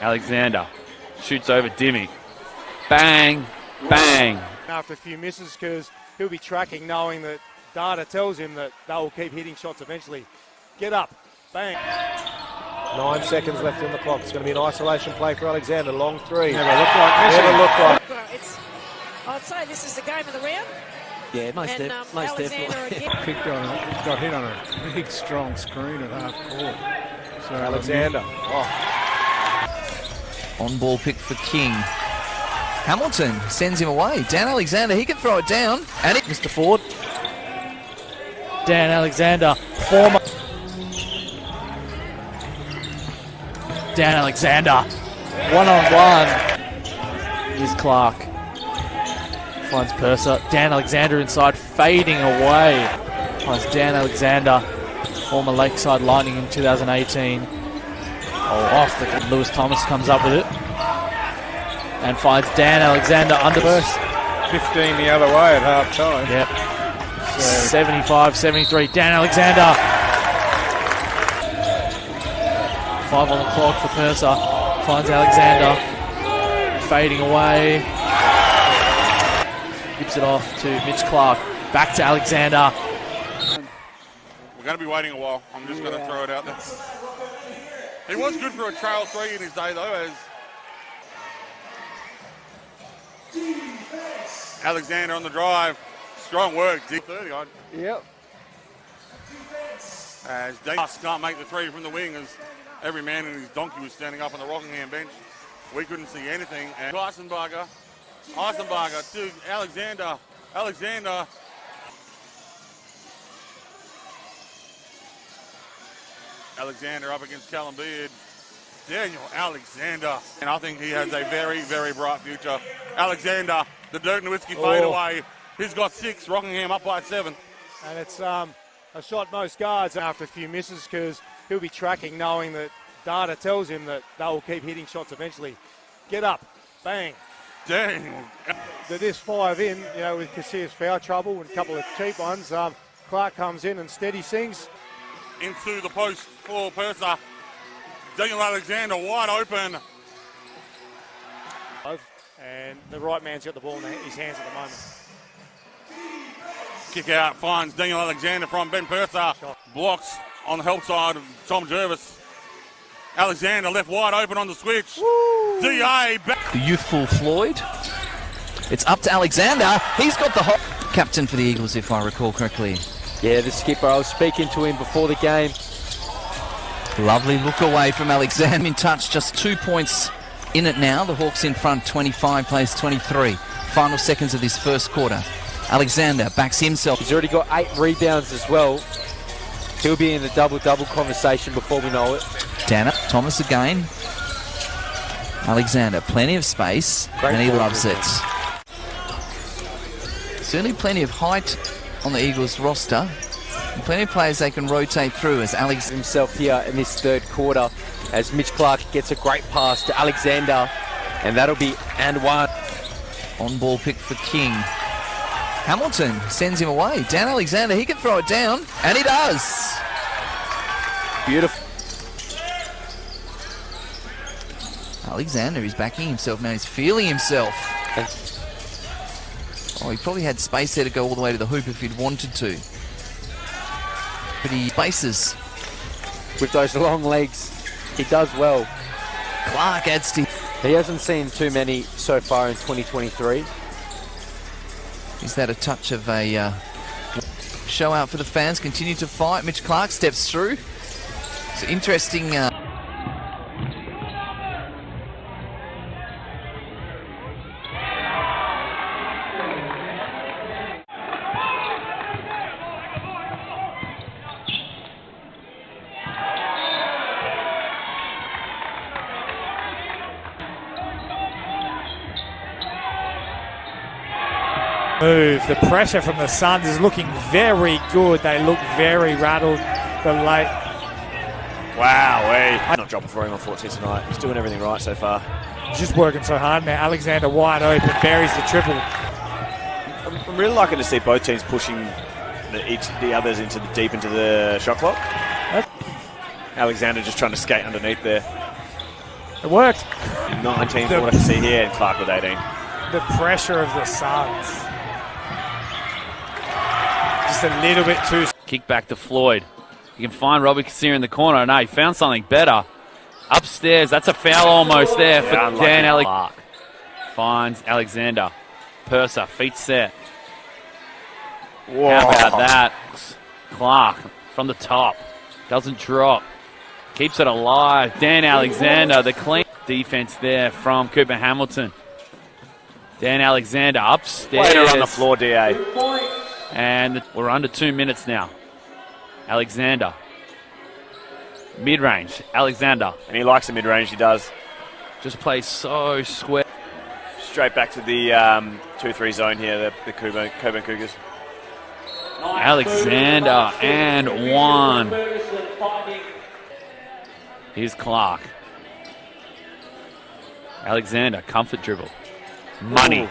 Alexander shoots over Dimmy. Bang, bang. After a few misses, because he'll be tracking knowing that data tells him that they'll keep hitting shots eventually. Get up, bang. 9 seconds left on the clock. It's going to be an isolation play for Alexander. Long three. Never looked like missing. Never looked like. I'd say this is the game of the round. Yeah, most definitely. Kicked on it, got hit on a big, strong screen at half court. So Alexander. On ball pick for King. Hamilton sends him away. Dan Alexander, he can throw it down. And Mr. Ford. Dan Alexander, former. Dan Alexander, one-on-one. Here's Clark. Finds Purser. Dan Alexander inside, fading away. Finds Dan Alexander, former Lakeside Lightning in 2018. Off the Lewis Thomas comes up with it. And finds Dan Alexander under burst. 15 the other way at half time. Yep. 75-73. Dan Alexander. 5 on the clock for Purser. Finds Alexander. Fading away. Gives it off to Mitch Clark. Back to Alexander. We're going to be waiting a while. I'm just going to throw it out there. He was good for a trail 3 in his day, though, as Alexander on the drive. Strong work. 30 on. Yep. As Davis can't make the 3 from the wing, as every man in his donkey was standing up on the Rockingham bench. We couldn't see anything. And Eisenberger to Alexander. Alexander up against Callum Beard. Daniel Alexander. And I think he has a very, very bright future. Alexander, the Dirk Nowitzki fadeaway. He's got 6, Rockingham up by 7. And it's a shot most guards after a few misses, because he'll be tracking knowing that data tells him that they'll keep hitting shots eventually. Get up, bang. Daniel. This 5 in, with Casillas foul trouble and a couple of cheap ones, Clark comes in and steady sings. Into the post for Purser. Daniel Alexander wide open. And the right man's got the ball in his hands at the moment. Kick out finds Daniel Alexander from Ben Purser. Blocks on the help side of Tom Jervis. Alexander left wide open on the switch. Woo! DA back. The youthful Floyd. It's up to Alexander. He's got the hot captain for the Eagles, if I recall correctly. Yeah, the skipper. I was speaking to him before the game. Lovely look away from Alexander. In touch, just 2 points in it now. The Hawks in front, 25 plays 23. Final seconds of this first quarter. Alexander backs himself. He's already got 8 rebounds as well. He'll be in the double-double conversation before we know it. Danner, Thomas again. Alexander, plenty of space, and he loves it. Certainly plenty of height on the Eagles roster. And plenty of players they can rotate through as Alex himself here in this third quarter as Mitch Clark gets a great pass to Alexander, and that'll be and 1. On ball pick for King. Hamilton sends him away. Dan Alexander, he can throw it down, and he does. Beautiful. Alexander is backing himself now. He's feeling himself. Oh, he probably had space there to go all the way to the hoop if he'd wanted to. But he spaces. With those long legs, he does well. Clark adds to... He hasn't seen too many so far in 2023. Is that a touch of a show out for the fans? Continue to fight. Mitch Clark steps through. It's an interesting... move. The pressure from the Suns is looking very good. They look very rattled. The late. Wow, not dropping for him, unfortunately, tonight. He's doing everything right so far. He's just working so hard now. Alexander wide open, buries the triple. I'm really liking to see both teams pushing the others deep into the shot clock. Alexander just trying to skate underneath there. It worked. 19 from what I can see here, and Clark with 18. The pressure of the Suns. Just a little bit too. Kick back to Floyd. You can find Robbie Kassir in the corner. No, he found something better. Upstairs, that's a foul almost there for Dan Clark. Finds Alexander. Purser, feet set. Whoa. How about that? Clark from the top. Doesn't drop. Keeps it alive. Dan Alexander, the clean defense there from Cooper Hamilton. Dan Alexander upstairs. Waiter on the floor, DA. And we're under 2 minutes now. Alexander. Mid-range. Alexander. And he likes the mid-range, he does. Just plays so square. Straight back to the 2-3 zone here, the Coburn Cougars. Alexander and one. Here's Clark. Alexander, comfort dribble. Money. Ooh.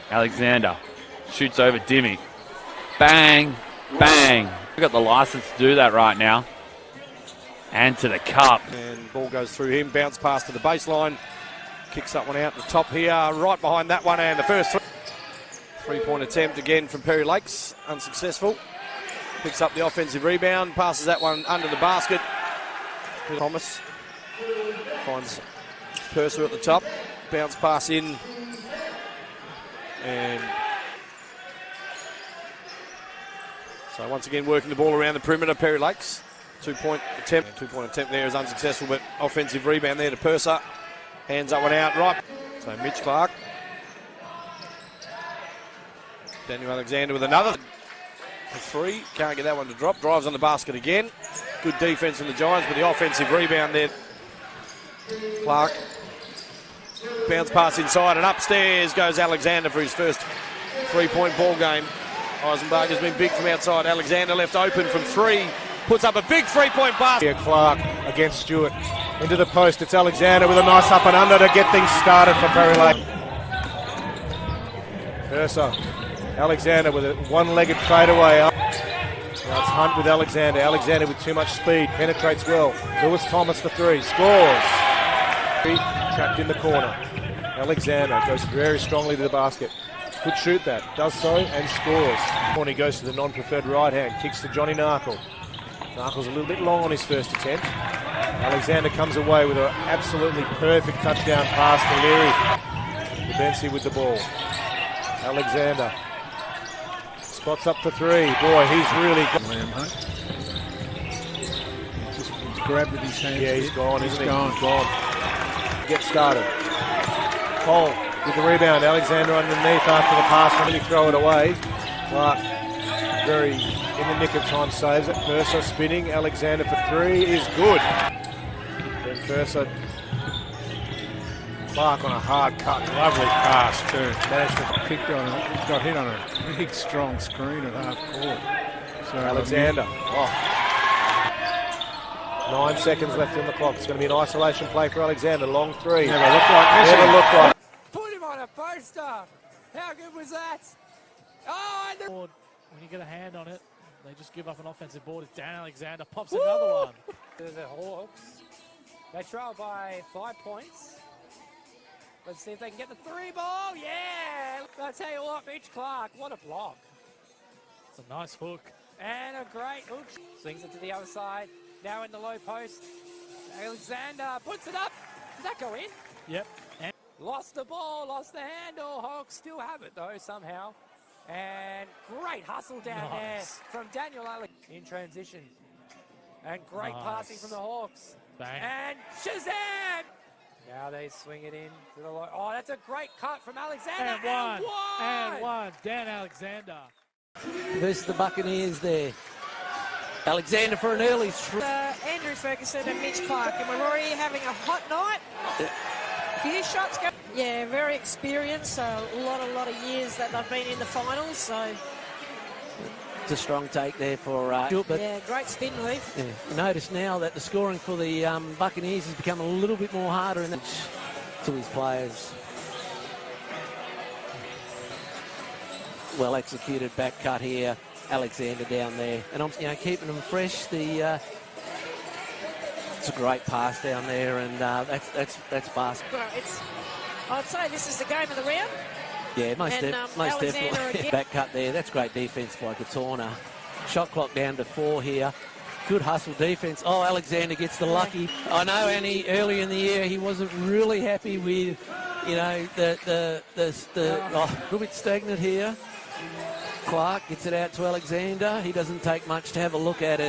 Alexander shoots over Dimmy. Bang, bang. We've got the license to do that right now. And to the cup. And ball goes through him, bounce pass to the baseline. Kicks that one out the top here, right behind that one, and the first three-point attempt again from Perry Lakes, unsuccessful. Picks up the offensive rebound, passes that one under the basket. Thomas finds Purser at the top, bounce pass in, and so once again working the ball around the perimeter, Perry Lakes. Two-point attempt there is unsuccessful, but offensive rebound there to Purser. Hands that one out, right. So Mitch Clark. Daniel Alexander with another for three. Can't get that one to drop. Drives on the basket again. Good defense from the Giants, but the offensive rebound there. Clark. Bounce pass inside, and upstairs goes Alexander for his first three-point ball game. Eisenberg has been big from outside. Alexander left open from three. Puts up a big three-point basket. Clark against Stewart. Into the post, it's Alexander with a nice up and under to get things started for Perry Lake. Purser. Alexander with a one-legged fadeaway up. Now it's Hunt with Alexander. Alexander with too much speed, penetrates well. Lewis Thomas for three, scores. Trapped in the corner. Alexander goes very strongly to the basket. Could shoot that, does so and scores. Corner goes to the non-preferred right hand, kicks to Johnny Narkle. Narkle's a little bit long on his first attempt. Alexander comes away with an absolutely perfect touchdown pass to Leary. Bensi with the ball. Alexander spots up for three. Boy, he's really good. Just grabbed with his hands. Yeah, he's gone, isn't he? Gone. He's gone. Get started. Cole with the rebound. Alexander underneath after the pass. Really throw it away. But very in the nick of time saves it. Purser spinning. Alexander for three is good. Then Purser. Clark on a hard cut. Lovely pass too. Management Kicked on it. Got hit on a big, strong screen at half court. So Alexander. 9 seconds left on the clock. It's going to be an isolation play for Alexander. Long three. Never looked like this. Never looked like. Put him on a poster. How good was that? Oh, when you get a hand on it, they just give up an offensive board. It's Dan Alexander pops another one. The Hawks. They trail by 5 points. Let's see if they can get the three ball. Yeah! I'll tell you what, Mitch Clark, what a block. It's a nice hook. And a great hook. Swings it to the other side. Now in the low post. Alexander puts it up. Does that go in? Yep. And lost the ball, lost the handle. Hawks still have it though, somehow. And great hustle down there from Daniel Alec in transition. And great passing from the Hawks. Bang. And Shazam! Now they swing it in to the low. Oh, that's a great cut from Alexander. And one. Dan Alexander. Versus the Buccaneers there. Alexander for an early Andrew Ferguson and Mitch Clark, and we're already having a hot night. Few shots go. Yeah, very experienced. So a lot of years that they've been in the finals. So it's a strong take there for but yeah, great spin move. Yeah. Notice now that the scoring for the Buccaneers has become a little bit more harder in to his players. Well executed back cut here. Alexander down there, and I'm keeping them fresh. It's a great pass down there, and that's basket. Well, I'd say this is the game of the round. Yeah, most definitely. Again. Back cut there. That's great defence by Katona. Shot clock down to 4 here. Good hustle defence. Oh, Alexander gets the lucky. I know, Annie, early in the year he wasn't really happy with, a little bit stagnant here. Clark gets it out to Alexander. He doesn't take much to have a look at it.